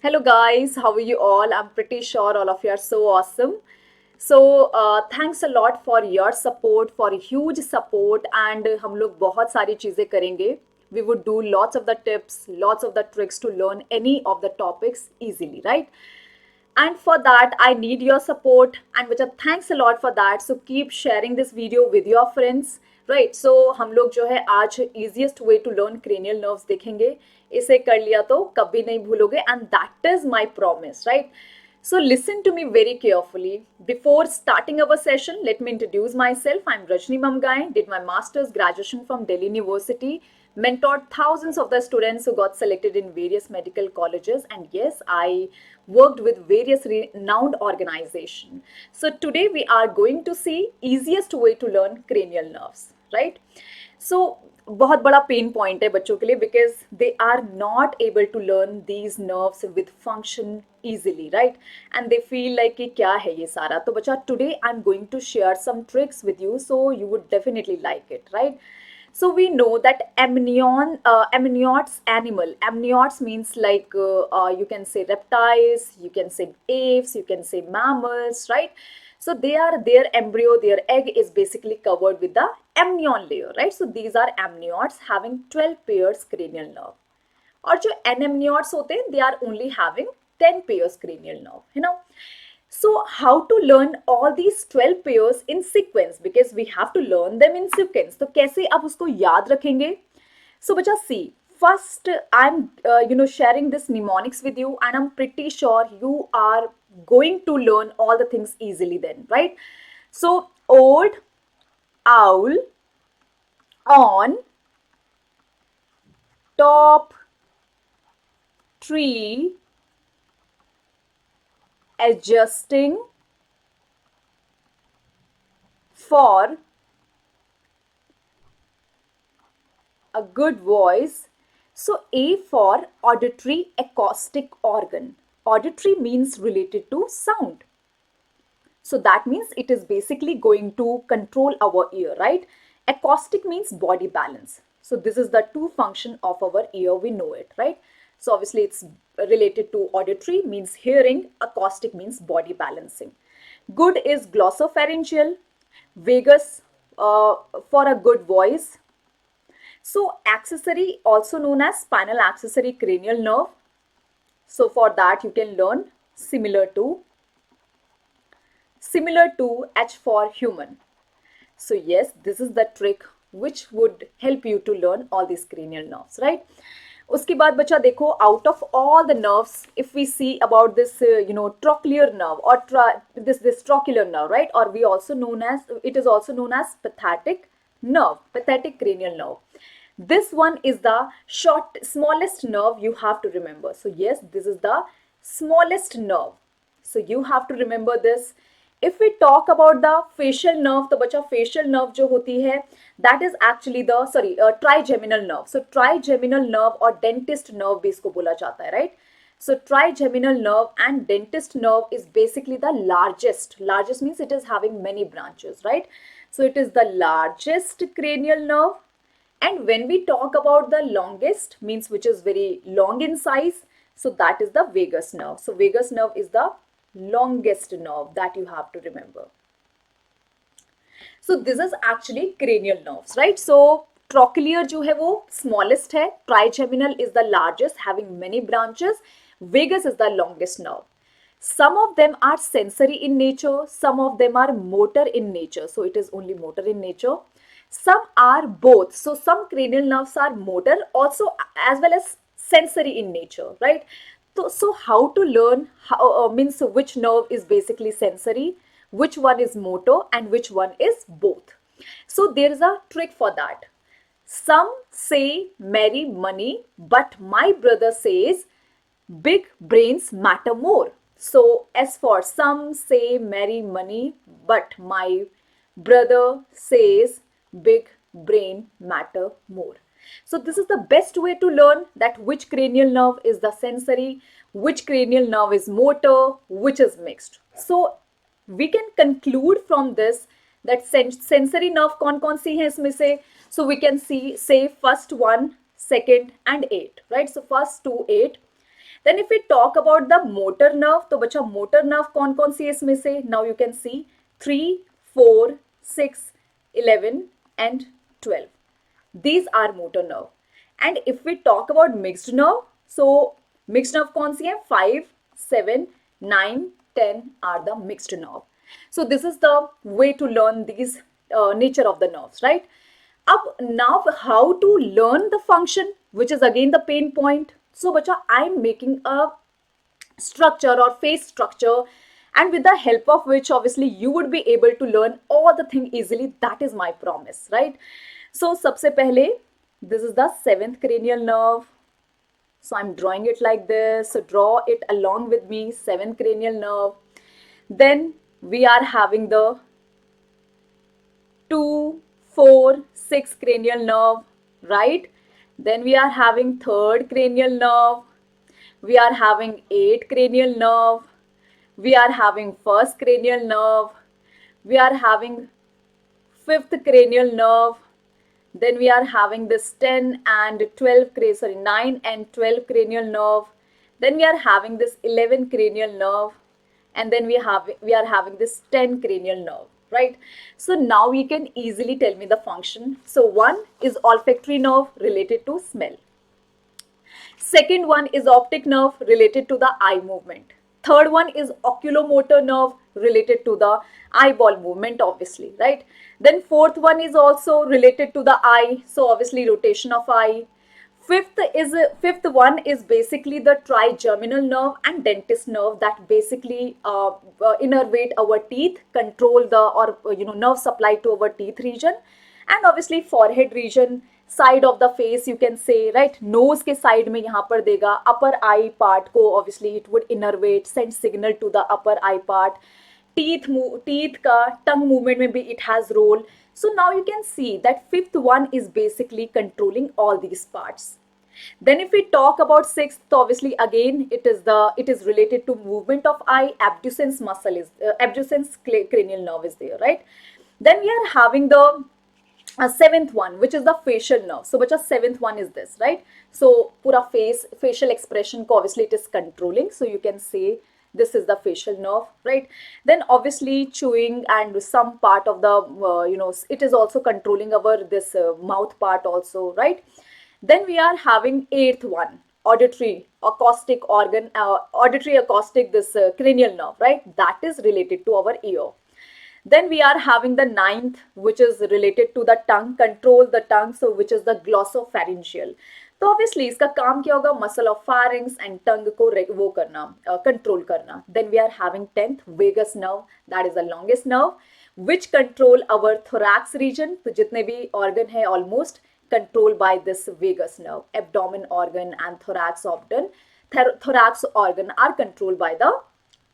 Hello, guys. How are you all? I'm pretty sure all of you are so awesome. So, thanks a lot for your support, for huge support, and हम लोग बहुत सारी चीज़ें करेंगे. We would do lots of the tips, lots of the tricks to learn any of the topics easily, right? And for that, I need your support. And which thanks a lot for that. So keep sharing this video with your friends. Right. So हम लोग जो है आज easiest way to learn cranial nerves देखेंगे. इसे कर लिया तो कभी नहीं भूलोगे. And that is my promise, right? So listen to me very carefully. Before starting our session, let me introduce myself. I'm Rajni Mamgai, did my master's graduation from Delhi University, mentored thousands of the students who got selected in various medical colleges, and yes, I worked with various renowned organizations. So today we are going to see easiest way to learn cranial nerves, right? So बहुत बड़ा pain point है बच्चों के लिए because they are not able to learn these nerves with function easily, right? And they feel like कि क्या है ये सारा. तो बच्चा today I'm going to share some tricks with you, so you would definitely like it, right? So we know that amniotes animal. Amniotes means like you can say reptiles, you can say apes, you can say mammals, right? So they are their embryo, their egg is basically covered with the amnion layer, right? So these are amniotes having 12 pairs cranial nerve. और जो anamniotes होते हैं they are only having 10 pairs cranial nerve, है ना. So how to learn all these 12 pairs in sequence, because we have to learn them in sequence. तो कैसे आप उसको याद रखेंगे? So बच्चा see, first I'm sharing this mnemonics with you, and I'm pretty sure you are going to learn all the things easily then, right? So old owl on top tree adjusting for a good voice. So, A for auditory acoustic organ. Auditory means related to sound. So, that means it is basically going to control our ear, right? Acoustic means body balance. So, this is the two function of our ear, we know it, right? So, obviously, it's related to auditory means hearing, acoustic means body balancing. Good is glossopharyngeal, vagus for a good voice. So accessory, also known as spinal accessory cranial nerve. So for that you can learn similar to H for human. So yes, this is the trick which would help you to learn all these cranial nerves, right? उसके बाद बच्चा देखो, out of all the nerves, if we see about this trochlear nerve or this trochlear nerve, right? Or we also known as, it is also known as pathetic nerve, pathetic cranial nerve. This one is the smallest nerve you have to remember. So yes, this is the smallest nerve. So you have to remember this. If we talk about the facial nerve, तो बच्चा facial nerve जो होती है, that is actually the trigeminal nerve. So trigeminal nerve or dentist nerve भी इसको बोला जाता है, right? So trigeminal nerve and dentist nerve is basically the largest. Largest means it is having many branches, right? So it is the largest cranial nerve. And when we talk about the longest, means which is very long in size, so that is the vagus nerve. So vagus nerve is the longest nerve that you have to remember. So this is actually cranial nerves, right? So trochlear जो है वो smallest है, trigeminal is the largest, having many branches, vagus is the longest nerve. Some of them are sensory in nature, some of them are motor in nature. So it is only motor in nature. Some are both. So some cranial nerves are motor also as well as sensory in nature, right? So how to learn means which nerve is basically sensory, which one is motor, and which one is both. So there is a trick for that. Some say marry money, but my brother says big brains matter more. So as for some say marry money, but my brother says big brain matter more. So this is the best way to learn that which cranial nerve is the sensory, which cranial nerve is motor, which is mixed. So we can conclude from this that sensory nerve कौन सी है इसमें से. So we can say first one, second and eight, right? So first 2, 8. Then if we talk about the motor nerve, तो बच्चा motor nerve कौन कौन सी है इसमें से, now you can see 3, 4, 6, 11 and 12. These are motor nerve. And if we talk about mixed nerve, so mixed nerve कौन सी है, 5, 7, 9, 10 are the mixed nerve. So this is the way to learn these nature of the nerves, right? Up now, how to learn the function, which is again the pain point. So bacha, I'm making a structure or face structure, and with the help of which obviously you would be able to learn all the thing easily. That is my promise, right? So sabse pehle, this is the 7th cranial nerve. So I'm drawing it like this. So draw it along with me, 7th cranial nerve. Then we are having the 2, 4, 6 cranial nerve, right? Then we are having 3rd cranial nerve. We are having 8 cranial nerve. We are having 1st cranial nerve. We are having 5th cranial nerve. Then we are having this 10 and 12, 9 and 12 cranial nerve. Then we are having this 11 cranial nerve. And then we are having this 10 cranial nerve, right? So now you can easily tell me the function. So one is olfactory nerve related to smell. Second one is optic nerve related to the eye movement. Third one is oculomotor nerve related to the eyeball movement, obviously, right? Then fourth one is also related to the eye, so obviously rotation of eye. Fifth one is basically the trigeminal nerve and dentist nerve that basically innervate our teeth, control the or nerve supply to our teeth region, and obviously forehead region, side of the face you can say, right? Nose के side में यहाँ पर देगा, upper eye part को obviously it would innervate, send signal to the upper eye part. Teeth का tongue movement में भी it has role. So now you can see that fifth one is basically controlling all these parts. Then if we talk about sixth, obviously again it is related to movement of eye. Abducens muscle is abducens cranial nerve is there, right? Then we are having the seventh one, which is the facial nerve. So bacha, seventh one is this, right? So pura facial expression ko obviously it is controlling. So you can say this is the facial nerve, right? Then obviously chewing and some part of the it is also controlling our this mouth part also, right? Then we are having eighth one, auditory acoustic organ, auditory acoustic this cranial nerve, right? That is related to our ear. Then we are having the ninth, which is related to the tongue, control the tongue, so which is the glossopharyngeal. तो obviously इसका काम क्या होगा, muscle of pharynx and tongue को वो करना, control करना. Then we are having 10th vagus nerve, that is the longest nerve, which control our thorax region. तो जितने भी organ है almost controlled by this vagus nerve. Abdomen organ and thorax organ are controlled by the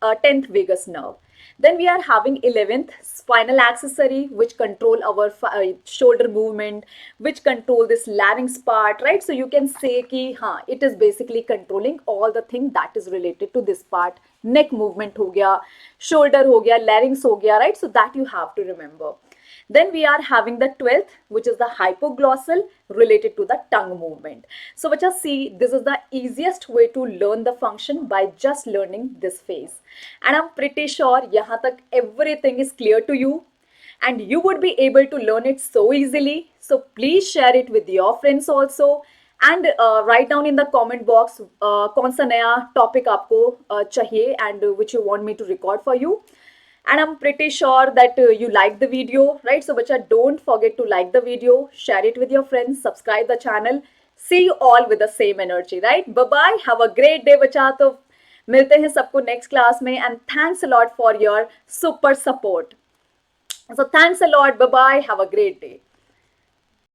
10th vagus nerve. Then we are having 11th spinal accessory, which control our shoulder movement, which control this larynx part, right? So you can say ki it is basically controlling all the thing that is related to this part. Neck movement ho gaya, shoulder ho gaya, larynx ho gaya, right? So that you have to remember. Then we are having the 12th, which is the hypoglossal, related to the tongue movement. So bacha, see, this is the easiest way to learn the function by just learning this phase. And I'm pretty sure yahan tak everything is clear to you and you would be able to learn it so easily. So please share it with your friends also. And write down in the comment box कौन सा नया topic आपको चाहिए and which you want me to record for you. And I'm pretty sure that you like the video, right? So bacha, don't forget to like the video, share it with your friends, subscribe the channel. See you all with the same energy, right? Bye bye. Have a great day, bacha. तो मिलते हैं सबको next class में, and thanks a lot for your super support. So thanks a lot. Bye bye. Have a great day.